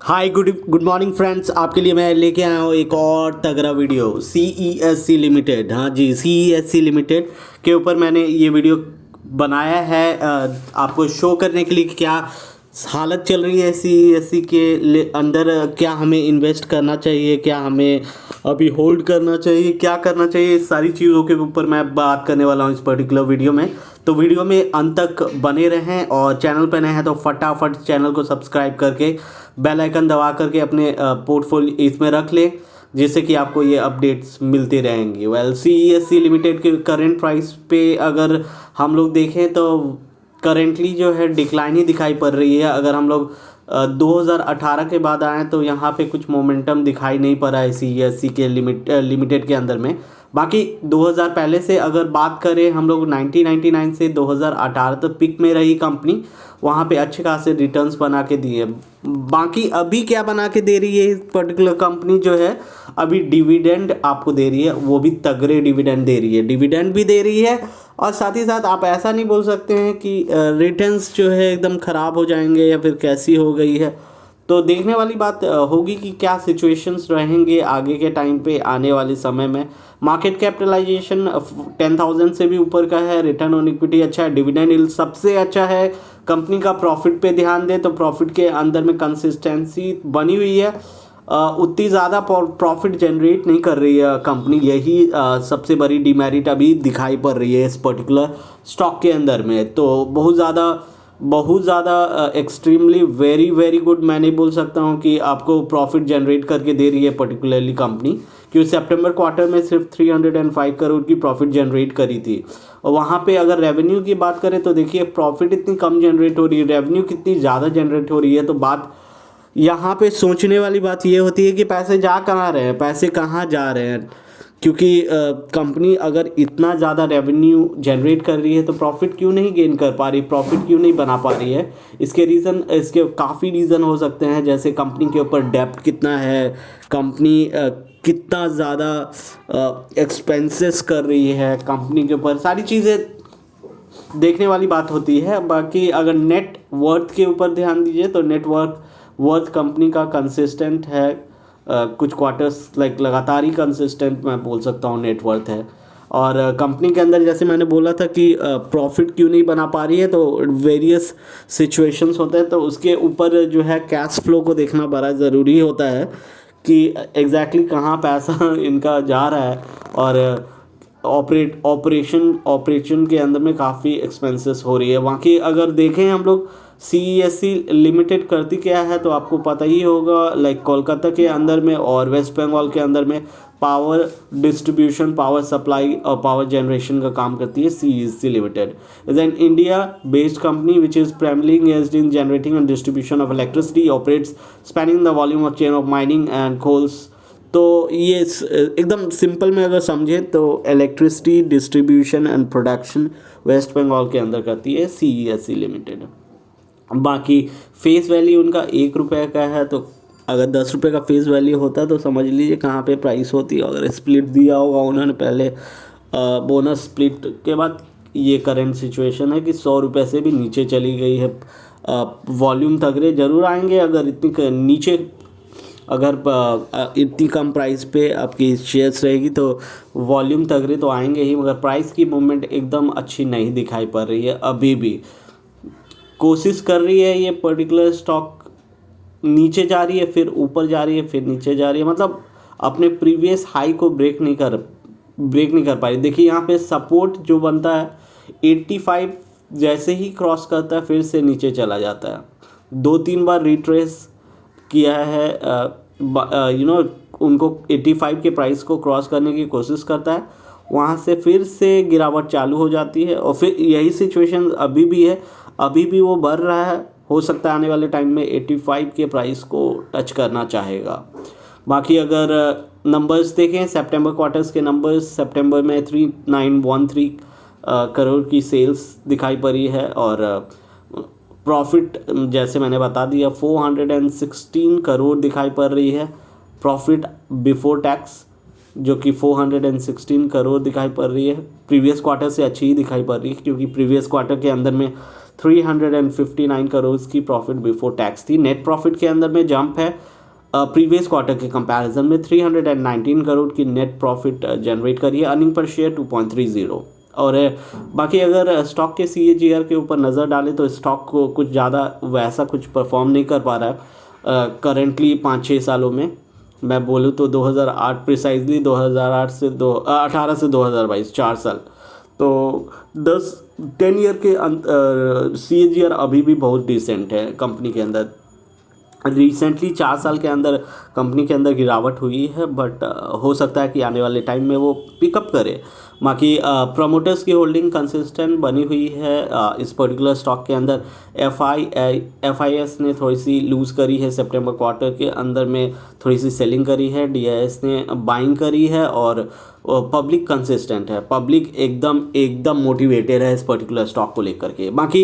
Hi good morning friends. आपके लिए मैं लेके आया हूँ एक और तगड़ा वीडियो CESC लिमिटेड। हाँ जी, CESC लिमिटेड के ऊपर मैंने ये वीडियो बनाया है आपको शो करने के लिए कि क्या हालत चल रही है CESC के अंदर। क्या हमें इन्वेस्ट करना चाहिए, क्या हमें अभी होल्ड करना चाहिए, क्या करना चाहिए, इस सारी चीज़ों के ऊपर मैं बात करने वाला हूँ इस पर्टिकुलर वीडियो में। तो वीडियो में अंत तक बने रहें और चैनल पर नए हैं तो फटाफट चैनल को सब्सक्राइब करके बेल आइकन दबा करके अपने पोर्टफोलियो इसमें रख लें, जिससे कि आपको ये अपडेट्स मिलते रहेंगे। CESC लिमिटेड के करंट प्राइस पे अगर हम लोग देखें तो करेंटली जो है डिक्लाइन ही दिखाई पड़ रही है। अगर हम लोग 2018 के बाद आए तो यहाँ पे कुछ मोमेंटम दिखाई नहीं पड़ा है CESC के लिमिटेड के अंदर में। बाकी 2000 पहले से अगर बात करें हम लोग 1999 से 2018 तक पिक में रही कंपनी, वहाँ पे अच्छे खासे रिटर्न्स बना के दिए। बाकी अभी क्या बना के दे रही है इस पर्टिकुलर कंपनी जो है, अभी डिविडेंड आपको दे रही है, वो भी तगड़े डिविडेंड दे रही है, डिविडेंड भी दे रही है। और साथ ही साथ आप ऐसा नहीं बोल सकते हैं कि रिटर्न्स जो है एकदम ख़राब हो जाएंगे या फिर कैसी हो गई है। तो देखने वाली बात होगी कि क्या सिचुएशंस रहेंगे आगे के टाइम पे आने वाले समय में। मार्केट कैपिटलाइजेशन 10,000 से भी ऊपर का है, रिटर्न ऑन इक्विटी अच्छा है, डिविडेंड यील्ड सबसे अच्छा है। कंपनी का प्रॉफिट पे ध्यान दें तो प्रॉफिट के अंदर में कंसिस्टेंसी बनी हुई है। उतनी ज़्यादा प्रॉफिट जनरेट नहीं कर रही है कंपनी, यही सबसे बड़ी डिमेरिट अभी दिखाई पड़ रही है इस पर्टिकुलर स्टॉक के अंदर में। तो बहुत ज़्यादा एक्सट्रीमली वेरी वेरी गुड मैं नहीं बोल सकता हूँ कि आपको प्रॉफिट जनरेट करके दे रही है पर्टिकुलरली कंपनी, क्योंकि सितंबर क्वार्टर में सिर्फ 305 करोड़ की प्रॉफिट जनरेट करी थी। और वहाँ पे अगर रेवेन्यू की बात करें तो देखिए प्रॉफिट इतनी कम जनरेट हो रही है, रेवेन्यू कितनी ज़्यादा जनरेट हो रही है। तो बात यहाँ पे सोचने वाली बात ये होती है कि पैसे जा कहाँ रहे हैं, पैसे कहाँ जा रहे हैं। क्योंकि कंपनी अगर इतना ज़्यादा रेवेन्यू जनरेट कर रही है तो प्रॉफिट क्यों नहीं गेन कर पा रही, प्रॉफिट क्यों नहीं बना पा रही है। इसके काफ़ी रीज़न हो सकते हैं, जैसे कंपनी के ऊपर डेप्ट कितना है, कंपनी कितना ज़्यादा एक्सपेंसेस कर रही है, कंपनी के ऊपर सारी चीज़ें देखने वाली बात होती है। बाकी अगर नेट वर्थ के ऊपर ध्यान दीजिए तो नेट वर्थ कंपनी का कंसिस्टेंट है, कुछ क्वार्टर्स लगातार ही कंसिस्टेंट मैं बोल सकता हूँ नेट वर्थ है। और कंपनी के अंदर जैसे मैंने बोला था कि प्रॉफिट क्यों नहीं बना पा रही है, तो वेरियस सिचुएशंस होते हैं, तो उसके ऊपर जो है कैश फ्लो को देखना बड़ा ज़रूरी होता है कि एग्जैक्टली कहाँ पैसा इनका जा रहा है। और ऑपरेशन के अंदर में काफ़ी एक्सपेंसेस हो रही है। बाकी अगर देखें हम लोग CESC लिमिटेड करती क्या है तो आपको पता ही होगा, कोलकाता के अंदर में और वेस्ट बंगाल के अंदर में पावर डिस्ट्रीब्यूशन, पावर सप्लाई और पावर जनरेशन का काम करती है। CESC limited is an India based company which is primarily engaged in generating and distribution of electricity, operates spanning the volume of chain of mining and coals। तो ये एकदम simple में अगर समझें तो electricity distribution and production West Bengal के अंदर करती है CESC लिमिटेड। बाकी फेस वैल्यू उनका 1 रुपये का है, तो अगर 10 रुपये का फेस वैल्यू होता तो समझ लीजिए कहाँ पे प्राइस होती। अगर स्प्लिट दिया होगा उन्होंने पहले बोनस स्प्लिट के बाद, ये करंट सिचुएशन है कि 100 रुपये से भी नीचे चली गई है। वॉल्यूम तगड़े जरूर आएंगे अगर इतनी नीचे, अगर इतनी कम प्राइस पे आपकी शेयर्स रहेगी तो वॉल्यूम तगड़े तो आएंगे ही, मगर प्राइस की मूवमेंट एकदम अच्छी नहीं दिखाई पड़ रही है। अभी भी कोशिश कर रही है ये पर्टिकुलर स्टॉक, नीचे जा रही है फिर ऊपर जा रही है फिर नीचे जा रही है, मतलब अपने प्रीवियस हाई को ब्रेक नहीं कर पा रही। देखिए यहाँ पे सपोर्ट जो बनता है 85 जैसे ही क्रॉस करता है फिर से नीचे चला जाता है। 2-3 बार रिट्रेस किया है, उनको 85 के प्राइस को क्रॉस करने की कोशिश करता है, वहाँ से फिर से गिरावट चालू हो जाती है और फिर यही सिचुएशन अभी भी है, अभी भी वो बढ़ रहा है। हो सकता है आने वाले टाइम में 85 के प्राइस को टच करना चाहेगा। बाकी अगर नंबर्स देखें, सितंबर क्वार्टर्स के नंबर्स, सितंबर में 3913 करोड़ की सेल्स दिखाई पड़ी है और प्रॉफिट जैसे मैंने बता दिया 416 करोड़ दिखाई पड़ रही है। प्रॉफिट बिफोर टैक्स जो कि 416 करोड़ दिखाई पड़ रही है, प्रीवियस क्वार्टर से अच्छी ही दिखाई पड़ रही है, क्योंकि प्रीवियस क्वार्टर के अंदर में 359 करोड़ की प्रॉफिट बिफोर टैक्स थी। नेट प्रॉफिट के अंदर में जंप है प्रीवियस क्वार्टर के कंपैरिजन में 319 करोड़ की नेट प्रॉफिट जनरेट करी है। अर्निंग पर शेयर 2.30 और बाकी अगर स्टॉक के CAGR के ऊपर नज़र डालें तो स्टॉक को कुछ ज़्यादा वैसा कुछ परफॉर्म नहीं कर पा रहा है करेंटली 5-6 सालों में। मैं बोलूँ तो 2008 प्रिसाइजली 2018 से 2022 4 साल तो 10 ईयर के CAGR अभी भी बहुत डिसेंट है कंपनी के अंदर। रिसेंटली 4 साल के अंदर कंपनी के अंदर गिरावट हुई है, बट हो सकता है कि आने वाले टाइम में वो पिकअप करे। बाकी प्रमोटर्स की होल्डिंग कंसिस्टेंट बनी हुई है इस पर्टिकुलर स्टॉक के अंदर। FIS ने थोड़ी सी लूज़ करी है सितंबर क्वार्टर के अंदर में, थोड़ी सी सेलिंग करी है। DIS ने बाइंग करी है और पब्लिक कंसिस्टेंट है, पब्लिक एकदम मोटिवेटेड है इस पर्टिकुलर स्टॉक को लेकर के। बाकी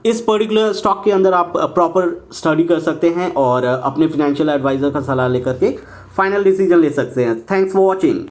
इस पर्टिकुलर स्टॉक के अंदर आप प्रॉपर स्टडी कर सकते हैं और अपने फिनेंशियल एडवाइज़र का सलाह लेकर के फाइनल डिसीजन ले सकते हैं। Thanks for watching.